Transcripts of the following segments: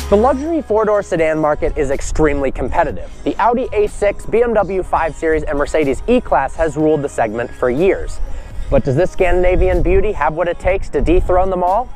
The luxury four-door sedan market is extremely competitive. The Audi A6, BMW 5 Series, and Mercedes E-Class has ruled the segment for years. But does this Scandinavian beauty have what it takes to dethrone them all?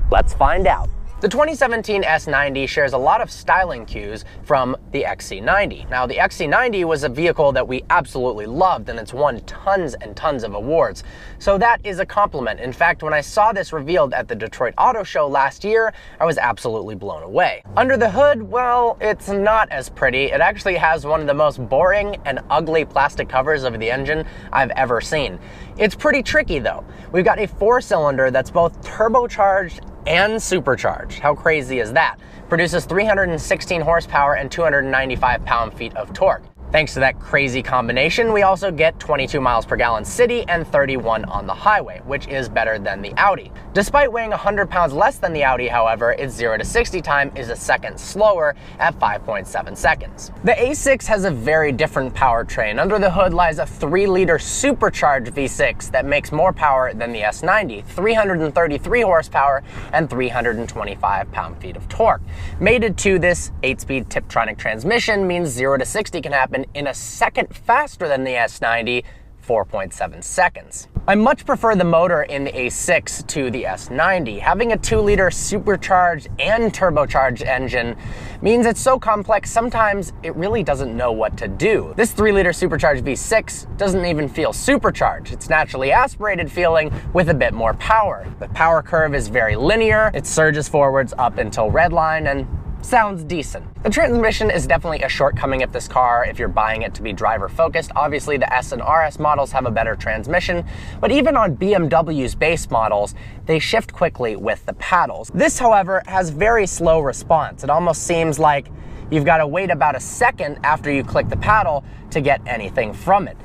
Let's find out. The 2017 S90 shares a lot of styling cues from the XC90. Now, the XC90 was a vehicle that we absolutely loved, and it's won tons and tons of awards. So that is a compliment. In fact, when I saw this revealed at the Detroit Auto Show last year, I was absolutely blown away. Under the hood, well, it's not as pretty. It actually has one of the most boring and ugly plastic covers over the engine I've ever seen. It's pretty tricky though. We've got a 4-cylinder that's both turbocharged and supercharged. How crazy is that? Produces 316 horsepower and 295 pound-feet of torque. Thanks to that crazy combination, we also get 22 miles per gallon city and 31 on the highway, which is better than the Audi. Despite weighing 100 pounds less than the Audi, however, its 0 to 60 time is a second slower at 5.7 seconds. The A6 has a very different powertrain. Under the hood lies a 3-liter supercharged V6 that makes more power than the S90, 333 horsepower and 325 pound-feet of torque. Mated to this 8-speed Tiptronic transmission means 0 to 60 can happen in a second faster than the S90, 4.7 seconds. I much prefer the motor in the A6 to the S90. Having a 2-liter supercharged and turbocharged engine means it's so complex sometimes it really doesn't know what to do. This 3-liter supercharged V6 doesn't even feel supercharged. It's naturally aspirated feeling with a bit more power. The power curve is very linear. It surges forwards up until redline and sounds decent. The transmission is definitely a shortcoming of this car if you're buying it to be driver focused. Obviously the S and RS models have a better transmission, but even on BMW's base models, they shift quickly with the paddles. This, however, has very slow response. It almost seems like you've got to wait about a second after you click the paddle to get anything from it.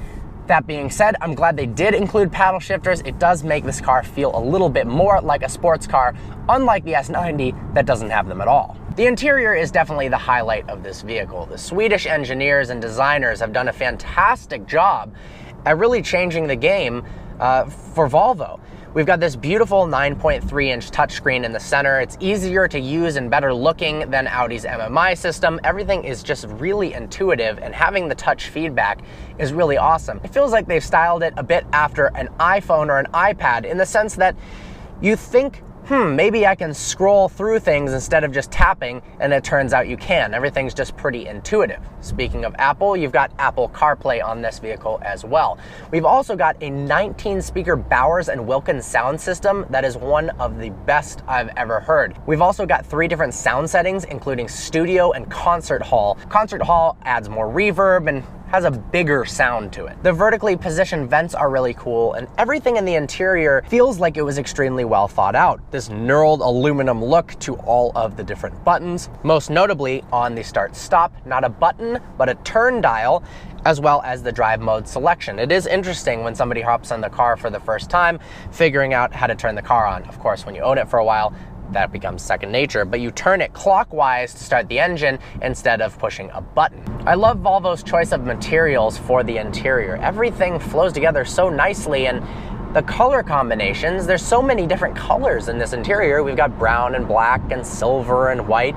That being said, I'm glad they did include paddle shifters. It does make this car feel a little bit more like a sports car, unlike the S90 that doesn't have them at all. The interior is definitely the highlight of this vehicle. The Swedish engineers and designers have done a fantastic job at really changing the game for Volvo. We've got this beautiful 9.3-inch touchscreen in the center. It's easier to use and better looking than Audi's MMI system. Everything is just really intuitive, and having the touch feedback is really awesome. It feels like they've styled it a bit after an iPhone or an iPad in the sense that you think, maybe I can scroll through things instead of just tapping, and it turns out you can. Everything's just pretty intuitive. Speaking of Apple, you've got Apple CarPlay on this vehicle as well. We've also got a 19-speaker Bowers & Wilkins sound system that is one of the best I've ever heard. We've also got 3 different sound settings, including studio and concert hall. Concert hall adds more reverb and has a bigger sound to it. The vertically positioned vents are really cool, and everything in the interior feels like it was extremely well thought out. This knurled aluminum look to all of the different buttons, most notably on the start-stop, not a button, but a turn dial, as well as the drive mode selection. It is interesting when somebody hops in the car for the first time, figuring out how to turn the car on. Of course, when you own it for a while, that becomes second nature, but you turn it clockwise to start the engine instead of pushing a button. I love Volvo's choice of materials for the interior. Everything flows together so nicely, and the color combinations, there's so many different colors in this interior. We've got brown and black and silver and white.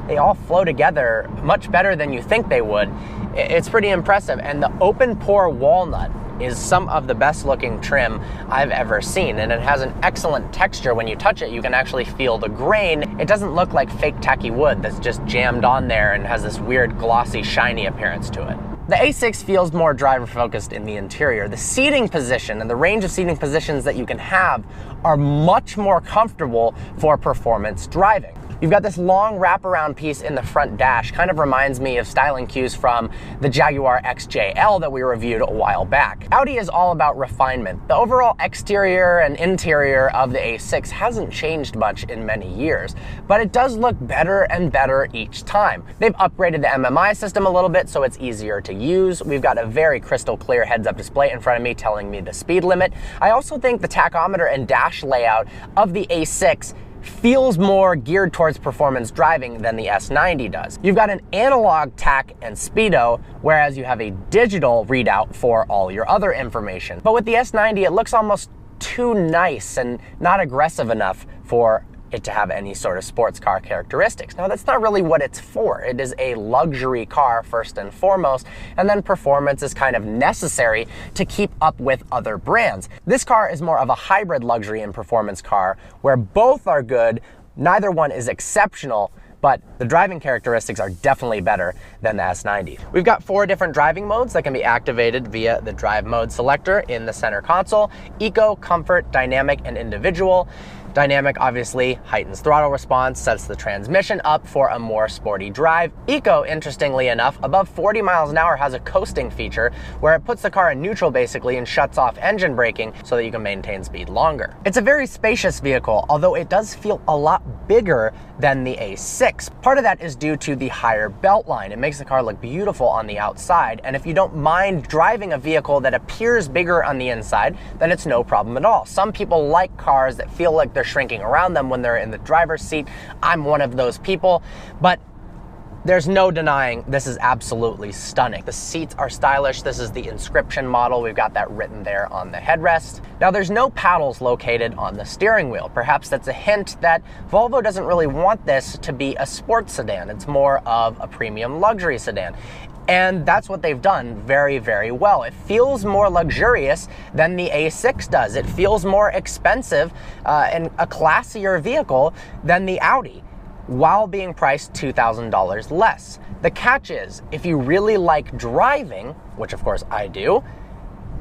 They all flow together much better than you think they would. It's pretty impressive, and the open pore walnut is some of the best looking trim I've ever seen, and it has an excellent texture. When you touch it, you can actually feel the grain. It doesn't look like fake tacky wood that's just jammed on there and has this weird glossy shiny appearance to it. The A6 feels more driver focused in the interior. The seating position and the range of seating positions that you can have are much more comfortable for performance driving. You've got this long wraparound piece in the front dash, kind of reminds me of styling cues from the Jaguar XJL that we reviewed a while back. Audi is all about refinement. The overall exterior and interior of the A6 hasn't changed much in many years, but it does look better and better each time. They've upgraded the MMI system a little bit so it's easier to use. We've got a very crystal clear heads-up display in front of me telling me the speed limit. I also think the tachometer and dash layout of the A6 feels more geared towards performance driving than the S90 does. You've got an analog tach and speedo, whereas you have a digital readout for all your other information. But with the S90, it looks almost too nice and not aggressive enough for it to have any sort of sports car characteristics. Now, that's not really what it's for. It is a luxury car first and foremost, and then performance is kind of necessary to keep up with other brands. This car is more of a hybrid luxury and performance car where both are good, neither one is exceptional, but the driving characteristics are definitely better than the S90. We've got 4 different driving modes that can be activated via the drive mode selector in the center console: Eco, Comfort, Dynamic, and Individual. Dynamic obviously heightens throttle response, sets the transmission up for a more sporty drive. Eco, interestingly enough, above 40 miles an hour has a coasting feature where it puts the car in neutral basically and shuts off engine braking so that you can maintain speed longer. It's a very spacious vehicle, although it does feel a lot bigger than the A6. Part of that is due to the higher belt line. It makes the car look beautiful on the outside, and if you don't mind driving a vehicle that appears bigger on the inside, then it's no problem at all. Some people like cars that feel like they're shrinking around them when they're in the driver's seat. I'm one of those people, but there's no denying this is absolutely stunning. The seats are stylish. This is the inscription model. We've got that written there on the headrest. Now, there's no paddles located on the steering wheel. Perhaps that's a hint that Volvo doesn't really want this to be a sports sedan. It's more of a premium luxury sedan. And that's what they've done very, very well. It feels more luxurious than the A6 does. It feels more expensive and a classier vehicle than the Audi, while being priced $2,000 less. The catch is, if you really like driving, which of course I do,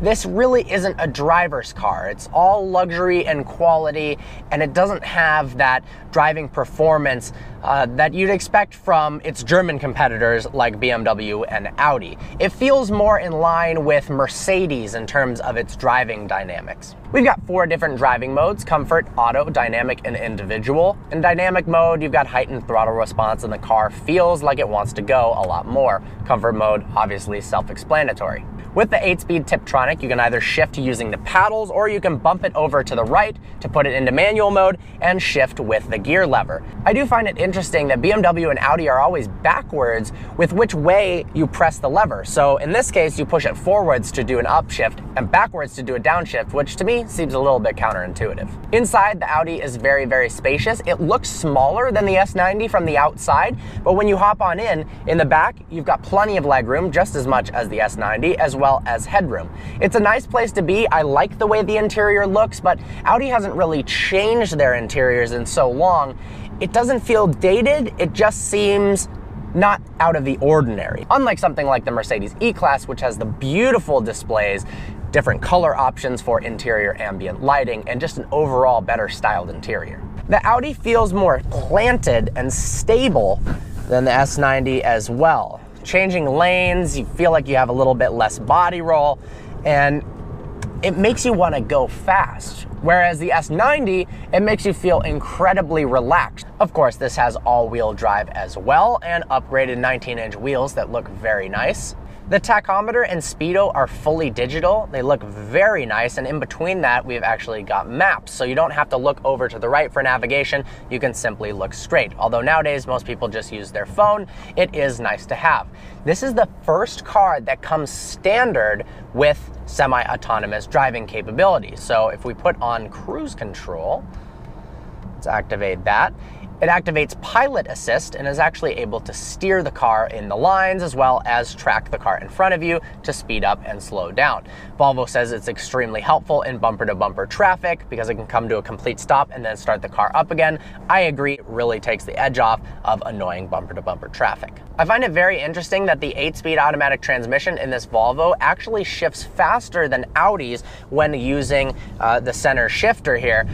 this really isn't a driver's car. It's all luxury and quality, and it doesn't have that driving performance that you'd expect from its German competitors like BMW and Audi. It feels more in line with Mercedes in terms of its driving dynamics. We've got 4 different driving modes: Comfort, Auto, Dynamic, and Individual. In Dynamic mode, you've got heightened throttle response and the car feels like it wants to go a lot more. Comfort mode, obviously self-explanatory. With the 8-speed Tiptronic, you can either shift using the paddles, or you can bump it over to the right to put it into manual mode and shift with the gear lever. I do find it interesting that BMW and Audi are always backwards with which way you press the lever. So in this case, you push it forwards to do an upshift and backwards to do a downshift, which to me seems a little bit counterintuitive. Inside, the Audi is very, very spacious. It looks smaller than the S90 from the outside, but when you hop on in the back, you've got plenty of legroom, just as much as the S90, as well as headroom. It's a nice place to be. I like the way the interior looks, but Audi hasn't really changed their interiors in so long. It doesn't feel dated, it just seems not out of the ordinary. Unlike something like the Mercedes E-Class, which has the beautiful displays, different color options for interior ambient lighting, and just an overall better styled interior. The Audi feels more planted and stable than the S90 as well. Changing lanes, you feel like you have a little bit less body roll, and it makes you want to go fast. Whereas the S90, it makes you feel incredibly relaxed. Of course, this has all-wheel drive as well, and upgraded 19-inch wheels that look very nice. The tachometer and speedo are fully digital. They look very nice, and in between that, we've actually got maps, so you don't have to look over to the right for navigation. You can simply look straight. Although nowadays, most people just use their phone, it is nice to have. This is the first car that comes standard with semi-autonomous driving capabilities. So if we put on cruise control, let's activate that. It activates pilot assist and is actually able to steer the car in the lines as well as track the car in front of you to speed up and slow down. Volvo says it's extremely helpful in bumper-to-bumper traffic because it can come to a complete stop and then start the car up again. I agree, it really takes the edge off of annoying bumper-to-bumper traffic. I find it very interesting that the 8-speed automatic transmission in this Volvo actually shifts faster than Audi's when using the center shifter here.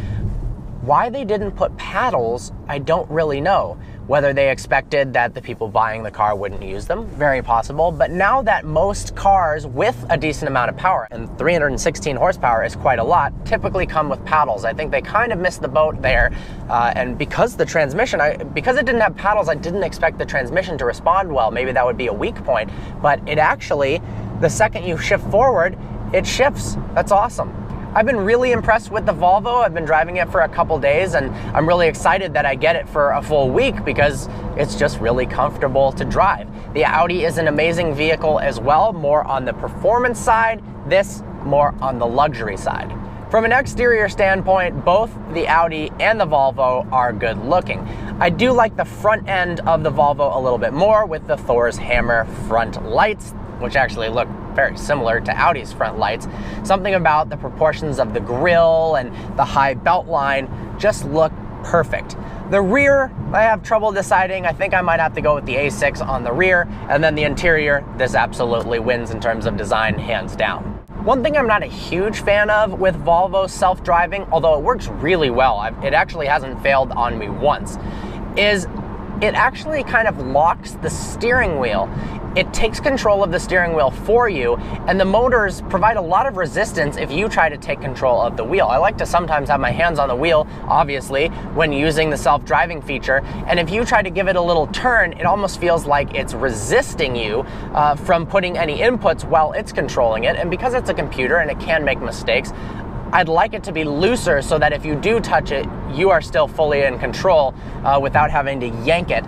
Why they didn't put paddles, I don't really know. Whether they expected that the people buying the car wouldn't use them, very possible. But now that most cars with a decent amount of power, and 316 horsepower is quite a lot, typically come with paddles. I think they kind of missed the boat there. And because the transmission, because it didn't have paddles, I didn't expect the transmission to respond well. Maybe that would be a weak point. But it actually, the second you shift forward, it shifts. That's awesome. I've been really impressed with the Volvo. I've been driving it for a couple days, and I'm really excited that I get it for a full week because it's just really comfortable to drive. The Audi is an amazing vehicle as well, more on the performance side, this more on the luxury side. From an exterior standpoint, both the Audi and the Volvo are good looking. I do like the front end of the Volvo a little bit more with the Thor's Hammer front lights, which actually look very similar to Audi's front lights. Something about the proportions of the grille and the high belt line just look perfect. The rear, I have trouble deciding. I think I might have to go with the A6 on the rear, and then the interior, this absolutely wins in terms of design, hands down. One thing I'm not a huge fan of with Volvo self-driving, although it works really well, it actually hasn't failed on me once, is it actually kind of locks the steering wheel. It takes control of the steering wheel for you, and the motors provide a lot of resistance if you try to take control of the wheel. I like to sometimes have my hands on the wheel, obviously, when using the self-driving feature, and if you try to give it a little turn, it almost feels like it's resisting you from putting any inputs while it's controlling it, and because it's a computer and it can make mistakes, I'd like it to be looser so that if you do touch it, you are still fully in control without having to yank it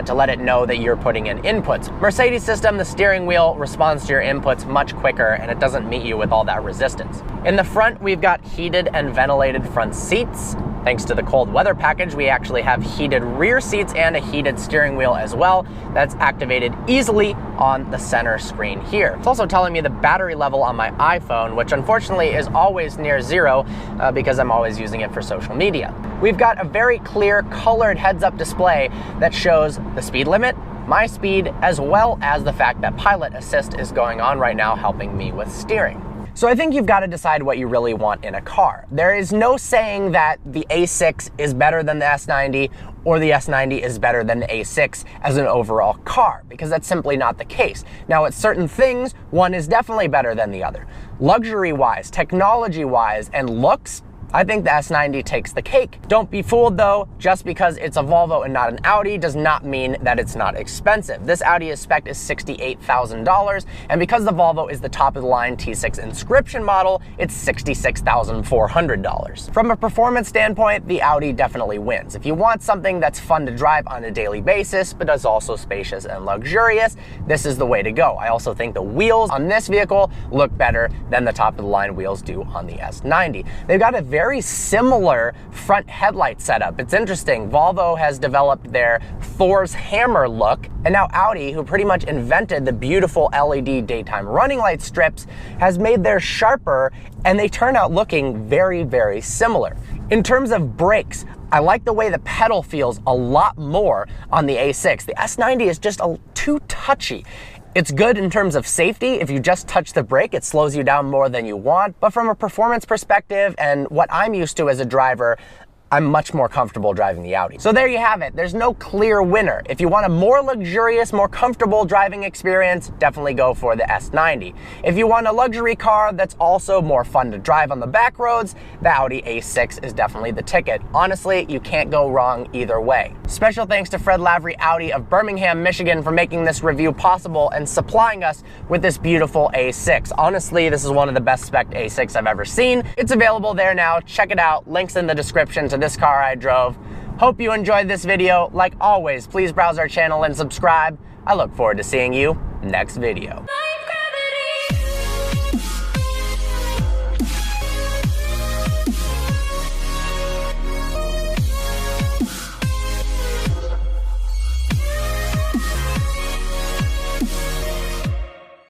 to let it know that you're putting in inputs. Mercedes system, the steering wheel responds to your inputs much quicker and it doesn't meet you with all that resistance. In the front, we've got heated and ventilated front seats. Thanks to the cold weather package, we actually have heated rear seats and a heated steering wheel as well. That's activated easily on the center screen here. It's also telling me the battery level on my iPhone, which unfortunately is always near zero because I'm always using it for social media. We've got a very clear colored heads-up display that shows the speed limit, my speed, as well as the fact that Pilot Assist is going on right now, helping me with steering. So I think you've got to decide what you really want in a car. There is no saying that the A6 is better than the S90 or the S90 is better than the A6 as an overall car, because that's simply not the case. Now, at certain things, one is definitely better than the other. Luxury-wise, technology-wise, and looks, I think the S90 takes the cake. Don't be fooled though, just because it's a Volvo and not an Audi does not mean that it's not expensive. This Audi spec is $68,000, and because the Volvo is the top of the line T6 inscription model, it's $66,400. From a performance standpoint, the Audi definitely wins. If you want something that's fun to drive on a daily basis, but is also spacious and luxurious, this is the way to go. I also think the wheels on this vehicle look better than the top of the line wheels do on the S90. They've got a very similar front headlight setup. It's interesting. Volvo has developed their Thor's Hammer look, and now Audi, who pretty much invented the beautiful LED daytime running light strips, has made theirs sharper, and they turn out looking very, very similar. In terms of brakes, I like the way the pedal feels a lot more on the A6. The S90 is just too touchy. It's good in terms of safety. If you just touch the brake, it slows you down more than you want. But from a performance perspective and what I'm used to as a driver, I'm much more comfortable driving the Audi. So there you have it. There's no clear winner. If you want a more luxurious, more comfortable driving experience, definitely go for the S90. If you want a luxury car that's also more fun to drive on the back roads, the Audi A6 is definitely the ticket. Honestly, you can't go wrong either way. Special thanks to Fred Lavery Audi of Birmingham, Michigan for making this review possible and supplying us with this beautiful A6. Honestly, this is one of the best spec A6 I've ever seen. It's available there now. Check it out. Links in the description to this car I drove. Hope you enjoyed this video. Like always, please browse our channel and subscribe. I look forward to seeing you next video.